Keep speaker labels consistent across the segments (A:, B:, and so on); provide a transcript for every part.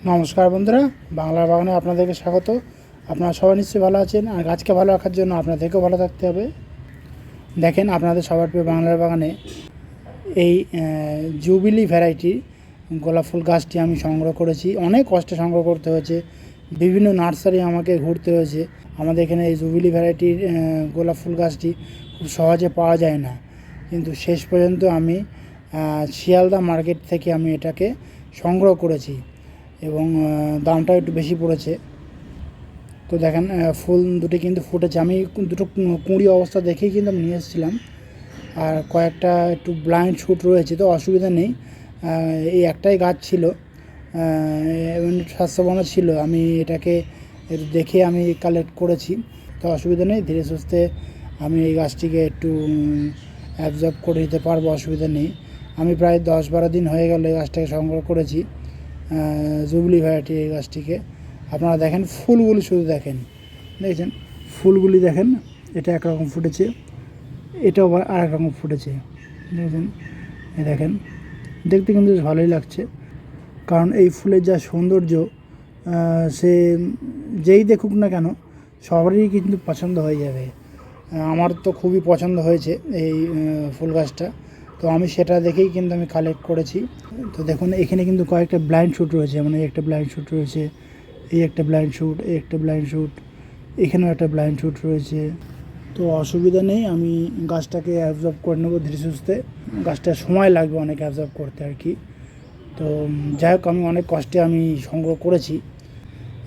A: নমস্কার বন্ধুরা, বাংলার বাগানে আপনাদেরকে স্বাগত। আপনারা সবাই নিশ্চয়ই ভালো আছেন, আর গাছকে ভালো রাখার জন্য আপনাদেরকেও ভালো থাকতে হবে। দেখেন, আপনাদের সবার প্রিয় বাংলার বাগানে এই জুবিলি ভ্যারাইটি গোলাপ ফুল গাছটি আমি সংগ্রহ করেছি। অনেক কষ্টে সংগ্রহ করতে হয়েছে, বিভিন্ন নার্সারি আমাকে ঘুরতে হয়েছে। আমাদের এখানে এই জুবিলি ভ্যারাইটির গোলাপ ফুল গাছটি খুব সহজে পাওয়া যায় না, কিন্তু শেষ পর্যন্ত আমি শিয়ালদা মার্কেট থেকে আমি এটাকে সংগ্রহ করেছি এবং দামটাও একটু বেশি পড়েছে। তো দেখেন, ফুল দুটি কিন্তু ফুটেছে। আমি দুটো কুঁড়ি অবস্থা দেখেই কিন্তু আমি নিয়ে এসেছিলাম, আর কয়েকটা একটু ব্লাইন্ড শ্যুট রয়েছে, তো অসুবিধা নেই। এই একটাই গাছ ছিল, স্বাস্থ্যবানও ছিল। আমি এটাকে দেখে আমি কালেক্ট করেছি, তো অসুবিধা নেই। ধীরে সুস্থে আমি এই গাছটিকে একটু অ্যাবজর্ব করে নিতে পারবো, অসুবিধা নেই। আমি প্রায় 10-12 দিন হয়ে গেল এই গাছটাকে সংগ্রহ করেছি, জুবিলি ভ্যারাইটি এই গাছটিকে। আপনারা দেখেন ফুলগুলি, শুধু দেখেন, দেখছেন ফুলগুলি দেখেন। এটা একরকম ফুটেছে, এটাও আবার আর এক রকম ফুটেছে, দেখেছেন। এই দেখেন, দেখতে কিন্তু বেশ ভালোই লাগছে, কারণ এই ফুলের যা সৌন্দর্য সে যেই দেখুক না কেন সবারই কিন্তু পছন্দ হয়ে যাবে। আমার তো খুবই পছন্দ হয়েছে এই ফুল গাছটা, তো আমি সেটা দেখেই কিন্তু আমি কালেক্ট করেছি। তো দেখুন, এখানে কিন্তু কয়েকটা ব্লাইন্ড শ্যুট রয়েছে, মানে একটা ব্লাইন্ড শ্যুট রয়েছে, এই একটা ব্লাইন্ড শ্যুট, এই একটা ব্লাইন্ড শ্যুট, এখানেও একটা ব্লাইন্ড শ্যুট রয়েছে। তো অসুবিধা নেই, আমি গাছটাকে অ্যাবজর্ব করে নেবো ধীরে সুস্থে। গাছটা সময় লাগবে অনেক অ্যাবজর্ব করতে আর কি। তো যাই হোক, আমি অনেক কষ্টে আমি সংগ্রহ করেছি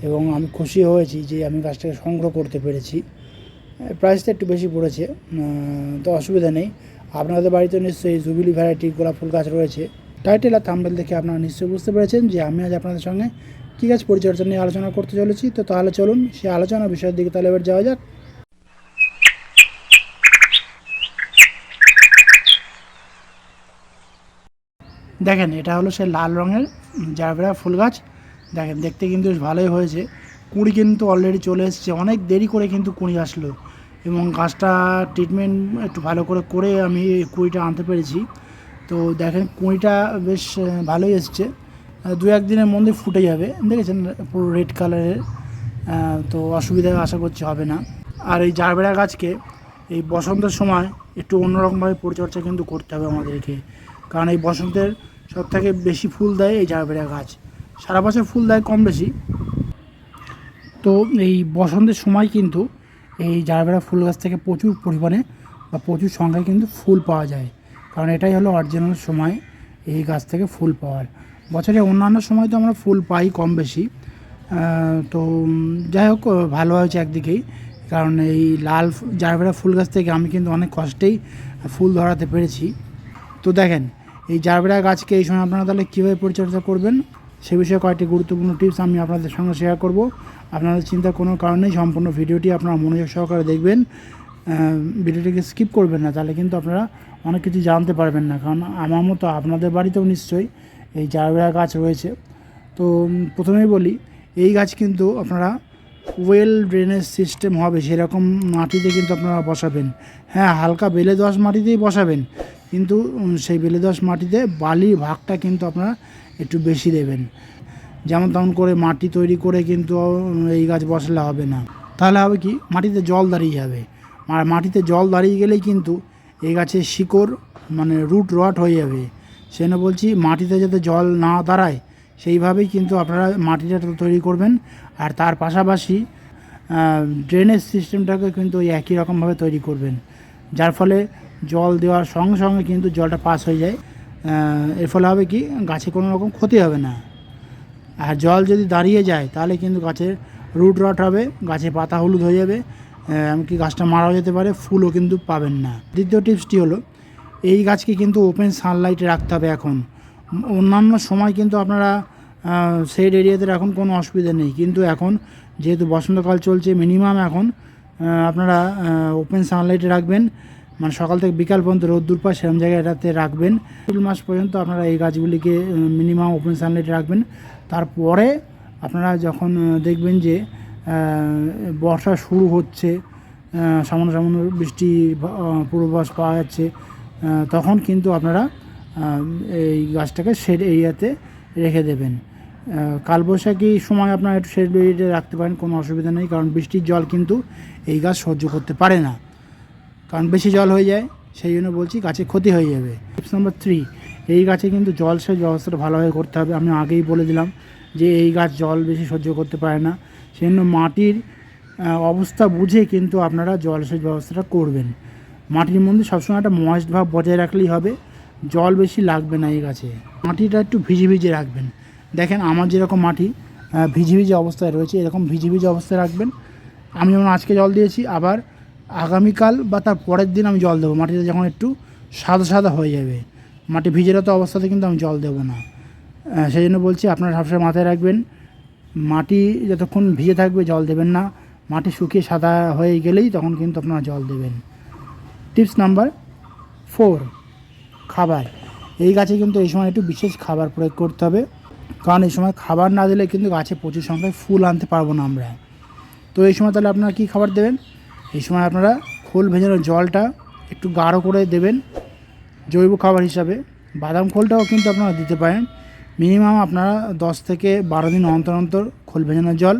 A: এবং আমি খুশি হয়েছি যে আমি গাছটাকে সংগ্রহ করতে পেরেছি। প্রাইসটা একটু বেশি পড়েছে, তো অসুবিধা নেই। আপনাদের বাড়িতে নিশ্চয়ই জুবিলি ভ্যারাইটির গোলাপ ফুল গাছ রয়েছে। টাইটেল আর থাম্বনেল দেখে আপনারা নিশ্চয়ই বুঝতে পেরেছেন যে আমি আজ আপনাদের সঙ্গে কী গাছ পরিচর্যা নিয়ে আলোচনা করতে চলেছি। তো তাহলে চলুন সেই আলোচনা বিষয়ের দিকে তাহলে এবার যাওয়া যাক। দেখেন, এটা হলো সে লাল রঙের জারবেরা ফুল গাছ। দেখেন, দেখতে কিন্তু বেশ ভালোই হয়েছে। কুঁড়ি কিন্তু অলরেডি চলে এসেছে, অনেক দেরি করে কিন্তু কুঁড়ি আসলো, এবং গাছটা ট্রিটমেন্ট একটু ভালো করে করে আমি কুঁড়িটা আনতে পেরেছি। তো দেখেন, কুঁড়িটা বেশ ভালোই এসছে, 2-1 দিনের মধ্যে ফুটে যাবে। দেখেছেন, পুরো রেড কালারের, তো অসুবিধা আশা করছি হবে না। আর এই জারবেরা গাছকে এই বসন্তের সময় একটু অন্যরকমভাবে পরিচর্যা কিন্তু করতে হবে আমাদেরকে, কারণ এই বসন্তের সবথেকে বেশি ফুল দেয় এই জারবেরা গাছ। সারা বছর ফুল দেয় কম বেশি, তো এই বসন্তের সময় কিন্তু এই জারবেরা ফুল গাছ থেকে প্রচুর পরিমাণে বা প্রচুর সংখ্যায় কিন্তু ফুল পাওয়া যায়, কারণ এটাই হলো অরিজিনাল সময় এই গাছ থেকে ফুল পাওয়ার। বছরে অন্যান্য সময় তো আমরা ফুল পাই কম বেশি। তো যাই হোক, ভালো হয়েছে একদিকেই, কারণ এই লাল জারবেরা ফুল গাছ থেকে আমি কিন্তু অনেক কষ্টেই ফুল ধরাতে পেরেছি। তো দেখেন, এই জারবেরা গাছকে এই সময় আপনারা তাহলে কীভাবে পরিচর্যা করবেন সে বিষয়ে কয়েকটি গুরুত্বপূর্ণ টিপস আমি আপনাদের সঙ্গে শেয়ার করব। আপনাদের চিন্তার কোনো কারণেই সম্পূর্ণ ভিডিওটি আপনারা মনোযোগ সহকারে দেখবেন, ভিডিওটিকে স্কিপ করবেন না, তাহলে কিন্তু আপনারা অনেক কিছু জানতে পারবেন না। কারণ আমার মতো আপনাদের বাড়িতেও নিশ্চয়ই এই জারবেরা গাছ রয়েছে। তো প্রথমেই বলি, এই গাছ কিন্তু আপনারা ওয়েল ড্রেনেজ সিস্টেম হবে সেরকম মাটিতে কিন্তু আপনারা বসাবেন। হ্যাঁ, হালকা বেলে দোআঁশ মাটিতেই বসাবেন, কিন্তু সেই বেলে দোআঁশ মাটিতে বালির ভাগটা কিন্তু আপনারা একটু বেশি দেবেন। যেমন তেমন করে মাটি তৈরি করে কিন্তু এই গাছ বসালে হবে না। তাহলে হবে কি, মাটিতে জল দাঁড়িয়ে যাবে, আর মাটিতে জল দাঁড়িয়ে গেলেই কিন্তু এই গাছের শিকড় মানে রুট রট হয়ে যাবে। সেজন্য বলছি, মাটিতে যাতে জল না দাঁড়ায় সেইভাবেই কিন্তু আপনারা মাটিটা তৈরি করবেন। আর তার পাশাপাশি ড্রেনেজ সিস্টেমটাকে কিন্তু ওই একই রকমভাবে তৈরি করবেন, যার ফলে জল দেওয়ার সঙ্গে সঙ্গে কিন্তু জলটা পাস হয়ে যায়। এর ফলে হবে কি, গাছে কোনো রকম ক্ষতি হবে না। আর জল যদি দাঁড়িয়ে যায় তাহলে কিন্তু গাছের রুট রট হবে, গাছে পাতা হলুদ হয়ে যাবে, এমনকি গাছটা মারাও যেতে পারে, ফুলও কিন্তু পাবেন না। দ্বিতীয় টিপসটি হলো, এই গাছকে কিন্তু ওপেন সানলাইটে রাখতে হবে এখন। অন্যান্য সময় কিন্তু আপনারা শেড এরিয়াতে রাখুন, কোনো অসুবিধা নেই, কিন্তু এখন যেহেতু বসন্তকাল চলছে, মিনিমাম এখন আপনারা ওপেন সানলাইটে রাখবেন, মানে সকাল থেকে বিকাল পর্যন্ত রোদ্দুর পায় সেরকম জায়গায় এটাতে রাখবেন। এপ্রিল মাস পর্যন্ত আপনারা এই গাছগুলিকে মিনিমাম ওপেন সানলাইটে রাখবেন। তারপরে আপনারা যখন দেখবেন যে বর্ষা শুরু হচ্ছে, সামান্য সামান্য বৃষ্টি পূর্বাভাস পাওয়া যাচ্ছে, তখন কিন্তু আপনারা এই গাছটাকে শেড এরিয়াতে রেখে দেবেন। কালবৈশাখী সময় আপনারা একটু শেড বেরিয়ে রাখতে পারেন, কোনো অসুবিধা নেই, কারণ বৃষ্টির জল কিন্তু এই গাছ সহ্য করতে পারে না, কারণ বেশি জল হয়ে যায়, সেই জন্য বলছি গাছে ক্ষতি হয়ে যাবে। টিপস নাম্বার 3, এই গাছে কিন্তু জলসেচ ব্যবস্থাটা ভালোভাবে করতে হবে। আমি আগেই বলে দিলাম যে এই গাছ জল বেশি সহ্য করতে পারে না, সেই জন্য মাটির অবস্থা বুঝে কিন্তু আপনারা জলসেচ ব্যবস্থাটা করবেন। মাটির মধ্যে সবসময় একটা ময়েস্ট ভাব বজায় রাখলেই হবে, জল বেশি লাগবে না এই গাছে। মাটিটা একটু ভিজে ভিজে রাখবেন। দেখেন আমার যেরকম মাটি ভিজে ভিজে অবস্থায় রয়েছে, এরকম ভিজে ভিজে অবস্থায় রাখবেন। আমি যেমন আজকে জল দিয়েছি, আবার আগামীকাল বা তার পরের দিন আমি জল দেবো। মাটিটা যখন একটু সাদা সাদা হয়ে যাবে, মাটি ভিজেরত অবস্থাতে কিন্তু আমি জল দেবো না। সেই জন্য বলছি আপনারা সবসময় মাথায় রাখবেন, মাটি যতক্ষণ ভিজে থাকবে জল দেবেন না, মাটি শুকিয়ে সাদা হয়ে গেলেই তখন কিন্তু আপনারা জল দেবেন। টিপস নাম্বার 4, খাবার। এই গাছে কিন্তু এই সময় একটু বিশেষ খাবার প্রয়োগ করতে হবে, কারণ এই সময় খাবার না দিলে কিন্তু গাছে প্রচুর সংখ্যায় ফুল আনতে পারবো না আমরা। তো এই সময় তাহলে আপনারা কী খাবার দেবেন? এই সময় আপনারা খোল ভেজানো জলটা একটু গাঢ় করে দেবেন জৈব খাবার হিসাবে। বাদাম খোলটাও কিন্তু আপনারা দিতে পারেন। মিনিমাম আপনারা 10 থেকে 12 দিন অন্তর অন্তর খোল ভেজানো জল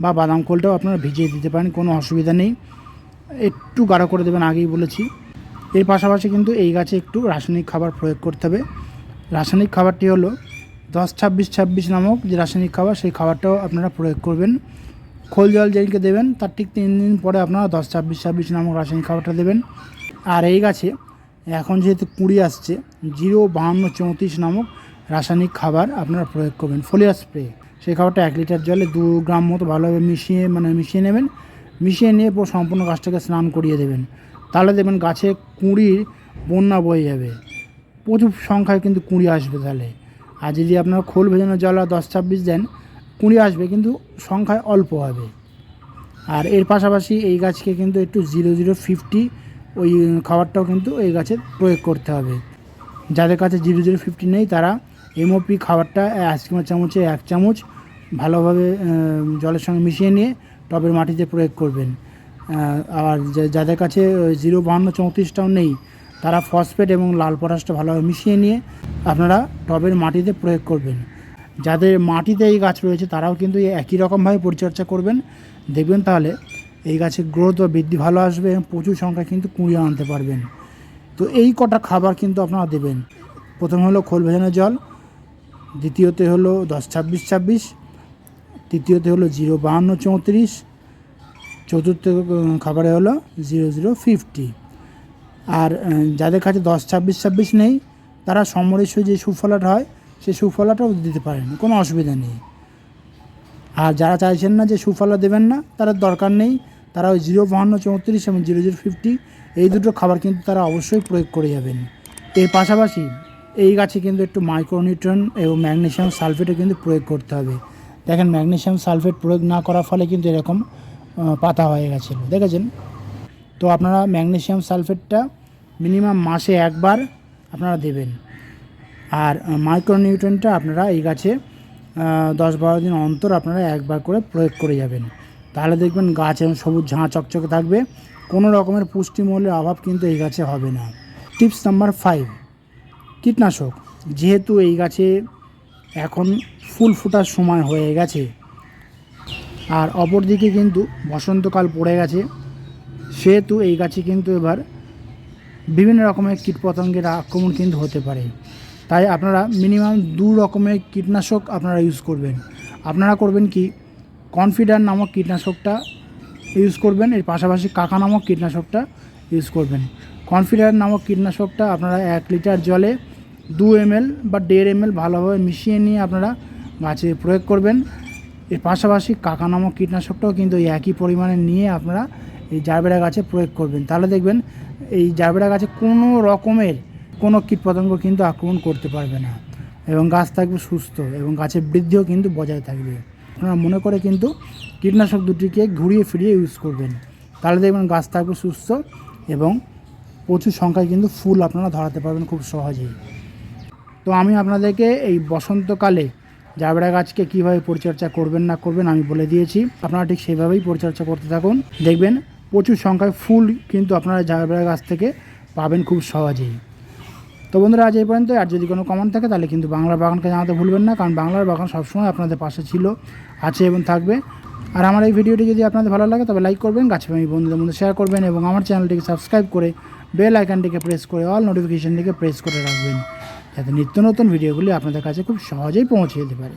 A: বা বাদাম খোলটাও আপনারা ভিজিয়ে দিতে পারেন, কোনো অসুবিধা নেই। একটু গাঢ় করে দেবেন, আগেই বলেছি। এর পাশাপাশি কিন্তু এই গাছে একটু রাসায়নিক খাবার প্রয়োগ করতে হবে। রাসায়নিক খাবারটি হলো 10-26-26 নামক যে রাসায়নিক খাবার, সেই খাবারটাও আপনারা প্রয়োগ করবেন। খোল জল যেদিনকে দেবেন তার ঠিক 3 দিন পরে আপনারা 10-26-26 নামক রাসায়নিক খাবারটা দেবেন। আর এই গাছে এখন যেহেতু কুঁড়ি আসছে, 0-52-34 নামক রাসায়নিক খাবার আপনারা প্রয়োগ করবেন। ফোলিয়ার স্প্রে, সেই খাবারটা 1 লিটার জলে 2 গ্রাম মতো ভালোভাবে মিশিয়ে নেবেন। মিশিয়ে নিয়ে পুরো সম্পূর্ণ গাছটাকে স্নান করিয়ে দেবেন। তাহলে দেখবেন গাছে কুঁড়ির বন্যা বয়ে যাবে, প্রচুর সংখ্যায় কিন্তু কুঁড়ি আসবে তাহলে। আর যদি আপনারা খোল ভেজানো জল আর 10-26 দেন, কুঁড়ি আসবে কিন্তু সংখ্যায় অল্প হবে। আর এর পাশাপাশি এই গাছকে কিন্তু একটু 0050 ওই খাবারটাও কিন্তু এই গাছে প্রয়োগ করতে হবে। যাদের কাছে 0050 নেই তারা এমওপি খাবারটা আইসক্রিমের চামচে 1 চামচ ভালোভাবে জলের সঙ্গে মিশিয়ে নিয়ে টবের মাটিতে প্রয়োগ করবেন। আর যাদের কাছে 0-52-34টাও নেই, তারা ফসফেট এবং লাল পটাশটা ভালোভাবে মিশিয়ে নিয়ে আপনারা টবের মাটিতে প্রয়োগ করবেন। যাদের মাটিতে এই গাছ রয়েছে তারাও কিন্তু একই রকমভাবে পরিচর্যা করবেন, দেখবেন তাহলে এই গাছের গ্রোথ বা বৃদ্ধি ভালো আসবে এবং প্রচুর সংখ্যা কিন্তু কুঁড়িয়ে আনতে পারবেন। তো এই কটা খাবার কিন্তু আপনারা দেবেন। প্রথম হলো খোল ভেজানো জল, দ্বিতীয়তে হলো 10-26-26, তৃতীয়তে হলো 0-52-34, চতুর্থ খাবারে হলো 0050। আর যাদের কাছে 10-26-26 নেই তারা সমরেশ্বর যে সুফলাটা হয় সেই সুফলাটাও দিতে পারেন, কোনো অসুবিধা নেই। আর যারা চাইছেন না যে সুফলা দেবেন না, তারা দরকার নেই, তারা ওই 0-52-34 এবং 0050 এই দুটো খাবার কিন্তু তারা অবশ্যই প্রয়োগ করে যাবেন। এর পাশাপাশি এই গাছে কিন্তু একটু মাইক্রোনিউট্রিয়েন্ট এবং ম্যাগনেসিয়াম সালফেটও কিন্তু প্রয়োগ করতে হবে। দেখেন ম্যাগনেসিয়াম সালফেট প্রয়োগ না করার ফলে কিন্তু এরকম পাতা হয়ে গেছিলো, দেখেছেন। তো আপনারা ম্যাগনেসিয়াম সালফেটটা মিনিমাম মাসে একবার আপনারা দেবেন। আর মাইক্রোনিউট্রিয়েন্টটা আপনারা এই গাছে 10-12 দিন অন্তর আপনারা একবার করে প্রয়োগ করে যাবেন। তাহলে দেখবেন গাছ এবং সবুজ ঝাঁ চকচকে থাকবে, কোনো রকমের পুষ্টিমূল্যের অভাব কিন্তু এই গাছে হবে না। টিপস নাম্বার 5, কীটনাশক। যেহেতু এই গাছে এখন ফুল ফোটার সময় হয়ে গেছে আর অপরদিকে কিন্তু বসন্তকাল পড়ে গেছে, সেহেতু এই গাছে কিন্তু এবার বিভিন্ন রকমের কীটপতঙ্গের আক্রমণ কিন্তু হতে পারে। তাই আপনারা মিনিমাম 2 রকমের কীটনাশক আপনারা ইউজ করবেন। আপনারা করবেন কি, কনফিডেন্ট নামক কীটনাশকটা ইউজ করবেন, এর পাশাপাশি কাকা নামক কীটনাশকটা ইউজ করবেন। কনফিডেন্ট নামক কীটনাশকটা আপনারা 1 লিটার জলে 2 ml বা 1.5 ml ভালোভাবে মিশিয়ে নিয়ে আপনারা গাছে প্রয়োগ করবেন। এর পাশাপাশি কাকা নামক কীটনাশকটাও কিন্তু একই পরিমাণে নিয়ে আপনারা এই জারবেরা গাছে প্রয়োগ করবেন। তাহলে দেখবেন এই জারবেরা গাছে কোনো রকমের কোনো কীটপতঙ্গ কিন্তু আক্রমণ করতে পারবে না এবং গাছ থাকবে সুস্থ এবং গাছের বৃদ্ধিও কিন্তু বজায় থাকবে। আপনারা মনে করে কিন্তু কীটনাশক দুটিকে ঘুরিয়ে ফিরিয়ে ইউজ করবেন, তাহলে দেখবেন গাছ থাকবে সুস্থ এবং প্রচুর সংখ্যায় কিন্তু ফুল আপনারা ধরাতে পারবেন খুব সহজেই। তো আমি আপনাদেরকে এই বসন্তকালে জারবেরা গাছকে কীভাবে পরিচর্যা করবেন না করবেন আমি বলে দিয়েছি, আপনারা ঠিক সেইভাবেই পরিচর্যা করতে থাকুন, দেখবেন প্রচুর সংখ্যায় ফুল কিন্তু আপনারা জারবেরা গাছ থেকে পাবেন খুব সহজেই। তো বন্ধুরা আজ এই পর্যন্ত। আর যদি কোনো কমেন্ট থাকে তাহলে কিন্তু বাংলার বাগানকে জানাতে ভুলবেন না, কারণ বাংলার বাগান সবসময় আপনাদের পাশে ছিল, আছে এবং থাকবে। আর আমার এই ভিডিওটি যদি আপনাদের ভালো লাগে তবে লাইক করবেন, গাছপ্রেমী বন্ধুদের মধ্যে শেয়ার করবেন এবং আমার চ্যানেলটিকে সাবস্ক্রাইব করে বেল আইকনটিকে প্রেস করে অল নোটিফিকেশনটিকে প্রেস করে রাখবেন, যাতে নিত্য নতুন ভিডিওগুলি আপনাদের কাছে খুব সহজেই পৌঁছে যেতে পারে।